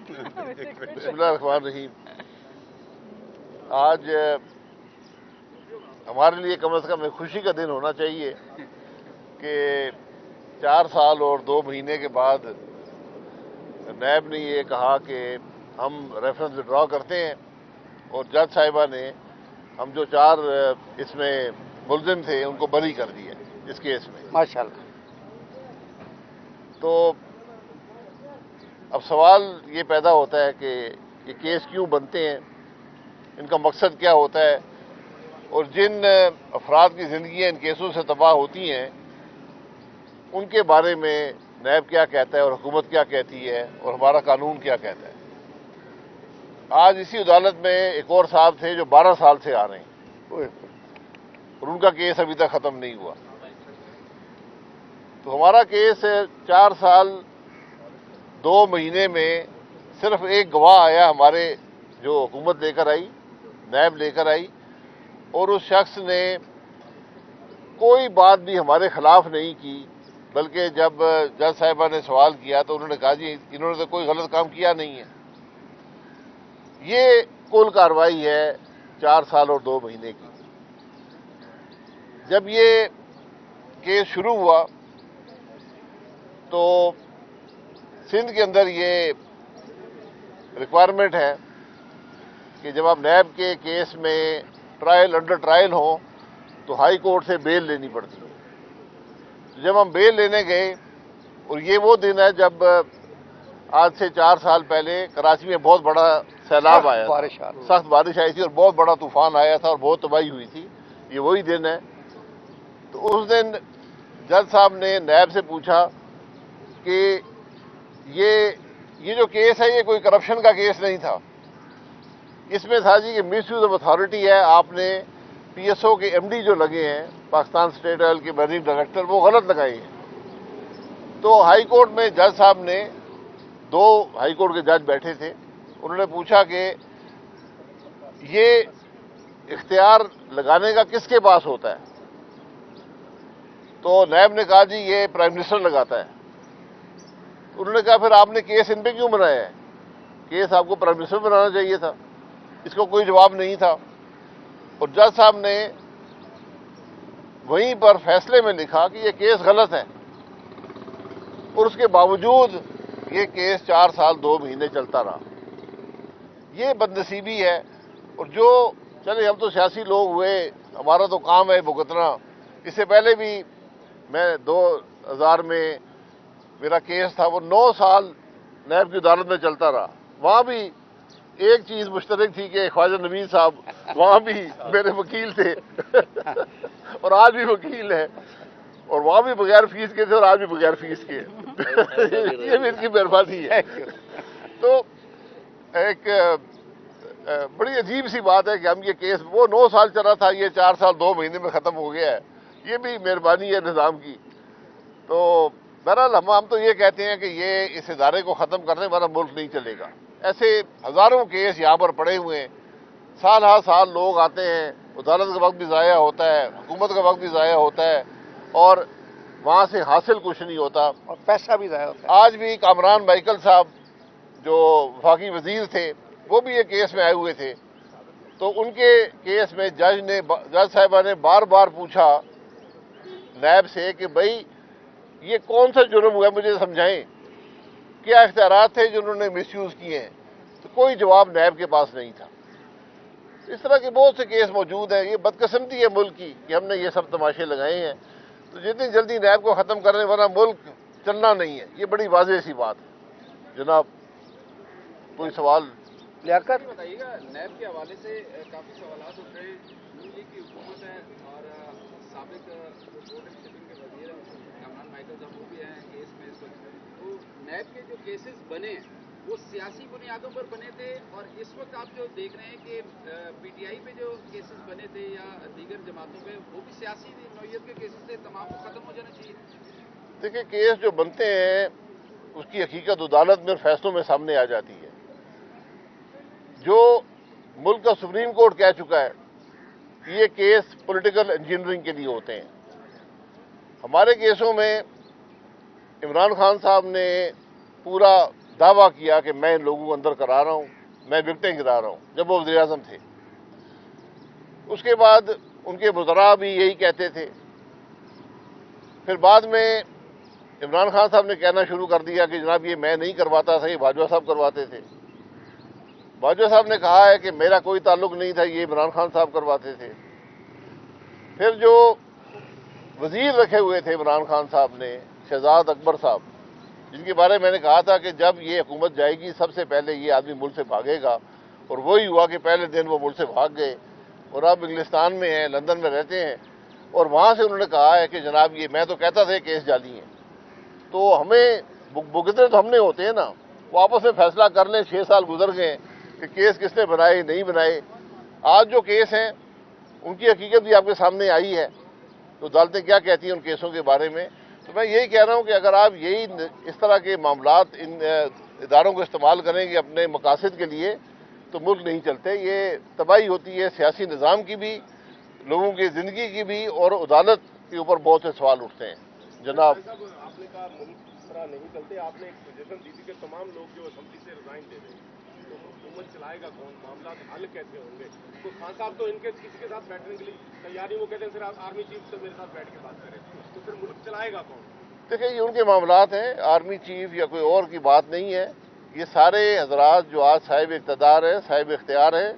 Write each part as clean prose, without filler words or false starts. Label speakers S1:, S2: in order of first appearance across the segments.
S1: بسم اللہ الرحمن الرحیم. آج ہمارے لیے کم از کم ایک خوشی کا دن ہونا چاہیے کہ 4 سال اور 2 مہینے کے بعد نیب نے یہ کہا کہ ہم ریفرنس وڈرا کرتے ہیں، اور جج صاحبہ نے ہم جو 4 اس میں ملزم تھے ان کو بری کر دیا اس کیس میں.
S2: ماشاءاللہ.
S1: تو اب سوال یہ پیدا ہوتا ہے کہ یہ کیس کیوں بنتے ہیں، ان کا مقصد کیا ہوتا ہے، اور جن افراد کی زندگیاں ان کیسوں سے تباہ ہوتی ہیں ان کے بارے میں نیب کیا کہتا ہے اور حکومت کیا کہتی ہے اور ہمارا قانون کیا کہتا ہے. آج اسی عدالت میں ایک اور صاحب تھے جو 12 سال سے آ رہے ہیں اور ان کا کیس ابھی تک ختم نہیں ہوا. تو ہمارا کیس 4 سال 2 مہینے میں صرف ایک گواہ آیا ہمارے، جو حکومت لے کر آئی، نیب لے کر آئی، اور اس شخص نے کوئی بات بھی ہمارے خلاف نہیں کی، بلکہ جب جج صاحبہ نے سوال کیا تو انہوں نے کہا جی انہوں نے تو کوئی غلط کام کیا نہیں ہے. یہ کل کارروائی ہے 4 سال اور 2 مہینے کی. جب یہ کیس شروع ہوا تو سندھ کے اندر یہ ریکوائرمنٹ ہے کہ جب آپ نیب کے کیس میں ٹرائل انڈر ٹرائل ہوں تو ہائی کورٹ سے بیل لینی پڑتی ہے. جب ہم بیل لینے گئے، اور یہ وہ دن ہے جب آج سے 4 سال پہلے کراچی میں بہت بڑا سیلاب آیا تھا، سخت بارش آئی تھی اور بہت بڑا طوفان آیا تھا اور بہت تباہی ہوئی تھی. یہ وہی دن ہے. تو اس دن جج صاحب نے نیب سے پوچھا کہ یہ جو کیس ہے یہ کوئی کرپشن کا کیس نہیں تھا، اس میں تھا جی کہ مس یوز آف اتھارٹی ہے، آپ نے پی ایس او کے ایم ڈی جو لگے ہیں پاکستان اسٹیٹ آئل کے مینیجنگ ڈائریکٹر، وہ غلط لگائے ہیں. تو ہائی کورٹ میں جج صاحب نے 2 ہائی کورٹ کے جج بیٹھے تھے، انہوں نے پوچھا کہ یہ اختیار لگانے کا کس کے پاس ہوتا ہے؟ تو نیب نے کہا جی یہ پرائم منسٹر لگاتا ہے. انہوں نے کہا پھر آپ نے کیس ان پہ کیوں بنایا ہے؟ کیس آپ کو پرائم منسٹر بنانا چاہیے تھا. اس کو کوئی جواب نہیں تھا. اور جج صاحب نے وہیں پر فیصلے میں لکھا کہ یہ کیس غلط ہے، اور اس کے باوجود یہ کیس 4 سال 2 مہینے چلتا رہا. یہ بدنصیبی ہے. اور جو چلے ہم تو سیاسی لوگ ہوئے، ہمارا تو کام ہے بھگتنا. اس سے پہلے بھی میں 2000 میں میرا کیس تھا، وہ 9 سال نیب کی عدالت میں چلتا رہا. وہاں بھی ایک چیز مشترک تھی کہ خواجہ نوید صاحب وہاں بھی میرے وکیل تھے اور آج بھی وکیل ہیں، اور وہاں بھی بغیر فیس کے تھے اور آج بھی بغیر فیس کے. یہ بھی ان کی مہربانی ہے. تو ایک بڑی عجیب سی بات ہے کہ ہم یہ کیس وہ 9 سال چلا تھا، یہ 4 سال 2 مہینے میں ختم ہو گیا ہے. یہ بھی مہربانی ہے نظام کی. تو بہرحال ہم تو یہ کہتے ہیں کہ یہ اس ادارے کو ختم کرنے والا ملک نہیں چلے گا. ایسے ہزاروں کیس یہاں پر پڑے ہوئے ہیں، سال ہر سال لوگ آتے ہیں، عدالت کا وقت بھی ضائع ہوتا ہے، حکومت کا وقت بھی ضائع ہوتا ہے، اور وہاں سے حاصل کچھ نہیں ہوتا
S2: اور پیسہ بھی ضائع ہوتا ہے.
S1: آج بھی کامران مائیکل صاحب جو وفاقی وزیر تھے وہ بھی یہ کیس میں آئے ہوئے تھے. تو ان کے کیس میں جج صاحبہ نے بار بار پوچھا نیب سے کہ بھائی یہ کون سا جرم ہوا ہے، مجھے سمجھائیں، کیا اختیارات تھے جو انہوں نے مس یوز کیے ہیں. تو کوئی جواب نیب کے پاس نہیں تھا. اس طرح کے بہت سے کیس موجود ہیں. یہ بدقسمتی ہے ملک کی کہ ہم نے یہ سب تماشے لگائے ہیں. تو جتنی جلدی نیب کو ختم کرنے والا ملک چلنا نہیں ہے، یہ بڑی واضح سی بات ہے. جناب کوئی سوال؟
S2: لیاقت
S3: بتائیے گا، نیب کے حوالے سے کافی سوالات اٹھ رہے ہیں. نون لیگ کی حکومت ہے اور سابق جو پورٹ اینڈ شپنگ کے وزیر ہیں کامران مائیکل صاحب وہ بھی ہیں کیس میں اس وقت. تو نیب کے جو کیسز بنے وہ سیاسی بنیادوں پر بنے تھے، اور اس وقت آپ جو دیکھ رہے ہیں کہ پی ٹی آئی پہ جو کیسز بنے تھے یا دیگر جماعتوں پہ وہ بھی سیاسی نوعیت کے کیسز تھے، تمام کو ختم ہو جانا چاہیے.
S1: دیکھیں کیس جو بنتے ہیں اس کی حقیقت عدالت میں فیصلوں میں سامنے آ جاتی ہے. جو ملک کا سپریم کورٹ کہہ چکا ہے یہ کیس پولیٹیکل انجینئرنگ کے لیے ہوتے ہیں. ہمارے کیسوں میں عمران خان صاحب نے پورا दावा किया कि मैं इन लोगों को अंदर करा रहा हूं, मैं विकटें गिरा रहा हूं, जब वो वज़ीर आज़म थे। उसके बाद उनके वज़रा भी यही कहते थे। फिर बाद में इमरान खान साहब ने कहना शुरू कर दिया कि जनाब ये मैं नहीं करवाता था, ये बाजवा साहब करवाते थे। बाजवा साहब ने कहा है कि मेरा कोई ताल्लुक नहीं था, ये इमरान खान साहब करवाते थे। फिर जो वजीर रखे हुए थे इमरान खान साहब ने, शहजाद अकबर साहब, जिनके बारे में मैंने कहा था कि जब ये हुकूमत जाएगी सबसे पहले ये आदमी मुल्क से भागेगा, और वही हुआ कि पहले दिन वो मुल्क से भाग गए और अब इंग्लिस्तान में हैं, लंदन में रहते हैं। और वहाँ से उन्होंने कहा है कि जनाब ये मैं तो कहता था केस जाली हैं, तो हमें भुगतने तो हमने होते हैं ना, वो आपस में फैसला कर लें। 6 साल गुजर गए कि केस किसने बनाए नहीं बनाए। आज जो केस हैं उनकी हकीकत भी आपके सामने आई है, तो अदालतें क्या कहती हैं उन केसों के बारे में। तो मैं यही कह रहा हूं कि अगर आप यही इस तरह के मामलात इन इदारों को इस्तेमाल करेंगे अपने मकासद के लिए, तो मुल्क नहीं चलते। ये तबाही होती है सियासी निज़ाम की भी, लोगों की ज़िंदगी की भी, और अदालत के ऊपर बहुत से सवाल उठते हैं। जनाब
S4: आपने कहा मुल्क इस तरह नहीं चलते, आपने एक सजेशन दी थी कि तमाम लोग जो असेंबली से रिजाइन दे दें, तो हुकूमत चलाएगा कौन, मामला हल कैसे होंगे? तो खान साहब तो इनके किसी के साथ बैठने के लिए तैयारी, वो कहते हैं सिर्फ आर्मी चीफ से मेरे साथ बैठ के बात करें, तो फिर मुल्क चलाएगा कौन?
S1: देखिए ये उनके मामलात हैं, आर्मी चीफ या कोई और की बात नहीं है। ये सारे हजरात जो आज साहिब इक़्तिदार हैं, साहिब इख्तियार हैं,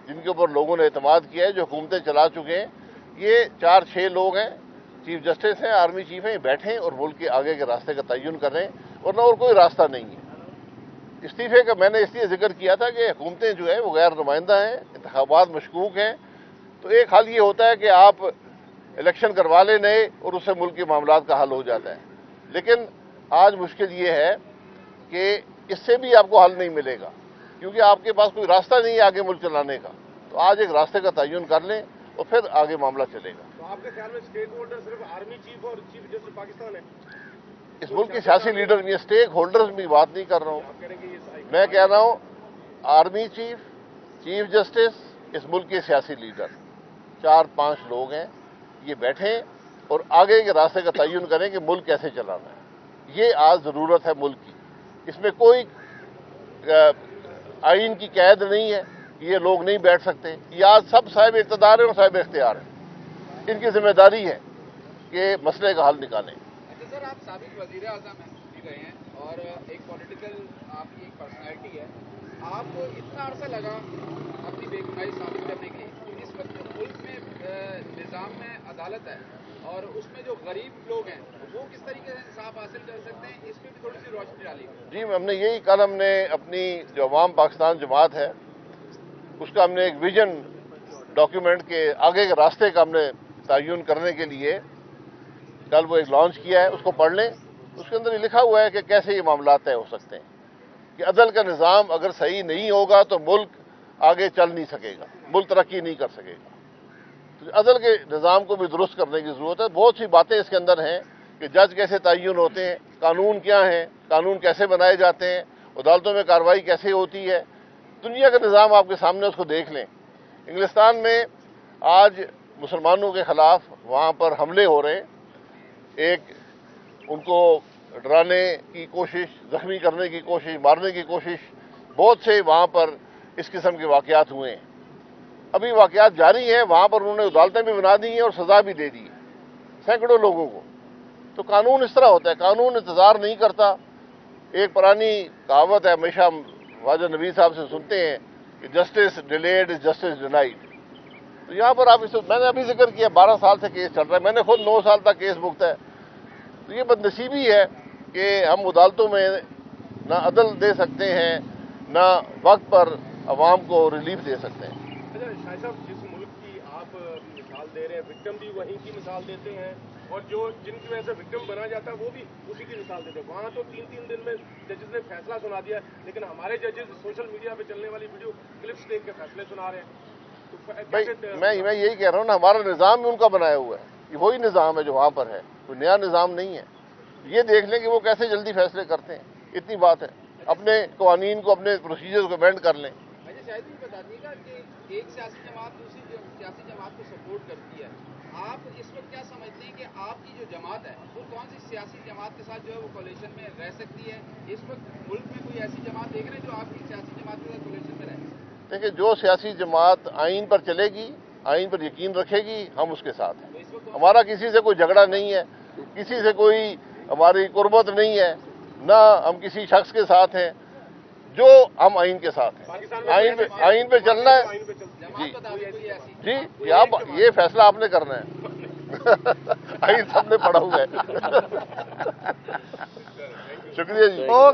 S1: जिनके ऊपर लोगों ने एतमाद किया है, जो हुकूमतें चला चुके हैं, ये 4-6 लोग हैं। चीफ जस्टिस हैं, आर्मी चीफ हैं, बैठें और मुल्क के आगे के रास्ते का तयन करें, वरना और कोई रास्ता नहीं है। इस्तीफे का मैंने इसलिए जिक्र किया था कि हुकूमतें जो है वो गैर नुमाइंदा हैं, इंतखाबात मशकूक हैं। तो एक हल ये होता है कि आप इलेक्शन करवा लें नए, और उससे मुल्क के मामलात का हल हो जाता है। लेकिन आज मुश्किल ये है कि इससे भी आपको हल नहीं मिलेगा, क्योंकि आपके पास कोई रास्ता नहीं है आगे मुल्क चलाने का। तो आज एक रास्ते का तयन कर लें और फिर आगे मामला चलेगा।
S4: तो आपके ख्याल में स्टेक होल्डर सिर्फ आर्मी चीफ और चीफ जस्टिस पाकिस्तान है?
S1: इस मुल्क के सियासी लीडर में स्टेक होल्डर्स की बात नहीं कर रहा हूँ,
S4: आप कह रहे हैं कि ये
S1: मैं कह रहा हूँ आर्मी चीफ, चीफ जस्टिस, इस मुल्क के सियासी लीडर 4-5 लोग हैं, ये बैठें और आगे के रास्ते का तयन करें कि मुल्क कैसे चलाना है। ये आज ज़रूरत है मुल्क की। इसमें कोई आइन की कैद नहीं है कि ये लोग नहीं बैठ सकते। ये आज सब साहिब इक़्तिदार हैं और साहिब इख्तियार हैं, इनकी जिम्मेदारी है कि मसले का हल निकालें।
S3: अच्छा सर, आप साबिक वज़ीर आज़म भी रहे हैं और एक पॉलिटिकल आपकी एक पर्सनैलिटी है, आपको इतना अरसा लगा अपनी बेगुनाही साबित करने के लिए। इस वक्त मुल्क में निज़ाम में अदालत है और उसमें जो गरीब लोग हैं वो किस तरीके से इंसाफ हासिल कर सकते हैं, इस पर भी थोड़ी सी रोशनी डाली।
S1: जी, हमने यही कल हमने अपनी जो अवाम पाकिस्तान जमात है उसका हमने एक विजन डॉक्यूमेंट के आगे के रास्ते का हमने तयन करने के लिए कल वो एक लॉन्च किया है, उसको पढ़ लें। उसके अंदर ये लिखा हुआ है कि कैसे ये मामला तय हो सकते हैं कि अदल का निज़ाम अगर सही नहीं होगा तो मुल्क आगे चल नहीं सकेगा, मुल्क तरक्की नहीं कर सकेगा। तो अदल के निज़ाम को भी दुरुस्त करने की ज़रूरत है। बहुत सी बातें इसके अंदर हैं कि जज कैसे तयन होते हैं, कानून क्या हैं, कानून कैसे बनाए जाते हैं, अदालतों में कार्रवाई कैसे होती है। दुनिया का निज़ाम आपके सामने, उसको देख लें। इंग्लिस्तान में आज मुसलमानों के ख़िलाफ़ वहाँ पर हमले हो रहे हैं, एक उनको डराने की कोशिश, ज़ख्मी करने की कोशिश, मारने की कोशिश, बहुत से वहाँ पर इस किस्म के वाक़यात हुए हैं। अभी वाक़यात जारी हैं, वहाँ पर उन्होंने अदालतें भी बना दी हैं और सज़ा भी दे दी है सैकड़ों लोगों को। तो कानून इस तरह होता है, कानून इंतज़ार नहीं करता। एक पुरानी कहावत है, हमेशा वाजा नबी साहब से सुनते हैं कि justice delayed is justice denied. तो यहाँ पर आप इसे, मैंने अभी जिक्र किया 12 साल से केस चल रहा है, मैंने खुद 9 साल तक केस भुगता है। तो ये बदनसीबी है कि हम अदालतों में ना अदल दे सकते हैं, ना वक्त पर अवाम को रिलीफ दे सकते हैं।
S4: अच्छा शाह साहब, जिस मुल्क की आप मिसाल दे रहे हैं, विक्टिम भी वहीं की मिसाल देते हैं और जो जिनकी वजह से विक्टिम बना जाता है वो भी उसी की मिसाल देते हैं। वहाँ तो 3-3 दिन में जजेस ने फैसला सुना दिया, लेकिन हमारे जजेस सोशल मीडिया पे चलने वाली वीडियो क्लिप्स देख के फैसले सुना रहे हैं। तो
S1: भाई मैं यही कह रहा हूँ ना, हमारा निज़ाम भी उनका बनाया हुआ है, ये वही निज़ाम है जो वहाँ पर है, कोई नया निज़ाम नहीं है। ये देख लें कि वो कैसे जल्दी फैसले करते हैं, इतनी बात है। अपने कवानीन को, अपने प्रोसीजर को अमेंड कर लें।
S3: शायद ये बता दीजिएगा कि एक सियासी जमात दूसरी सियासी जमात को सपोर्ट करती है, आप इस वक्त क्या समझते हैं कि आपकी जो जमात है वो कौन सी सियासी जमात के साथ जो है वो कोलिशन में रह सकती है? इस वक्त मुल्क में कोई ऐसी जमात देख रहे हैं जो आपकी सियासी जमात के साथ कोलिशन में रहे?
S1: देखिए, जो सियासी जमात आइन पर चलेगी, आइन पर यकीन रखेगी, हम उसके साथ हैं।
S3: तो इस वक्त
S1: हमारा किसी से कोई झगड़ा नहीं है, किसी से कोई हमारी कुर्बत नहीं है, ना हम किसी शख्स के साथ हैं, जो हम आइन के साथ हैं।
S4: पाकिस्तान में
S1: आइन पे चलना है
S4: आइन पे चलता है।
S3: जमात बता दें कोई ऐसी
S1: जी। ये फैसला आपने करना है। आइन सबने पढ़ा हुआ है। शुक्रिया जी।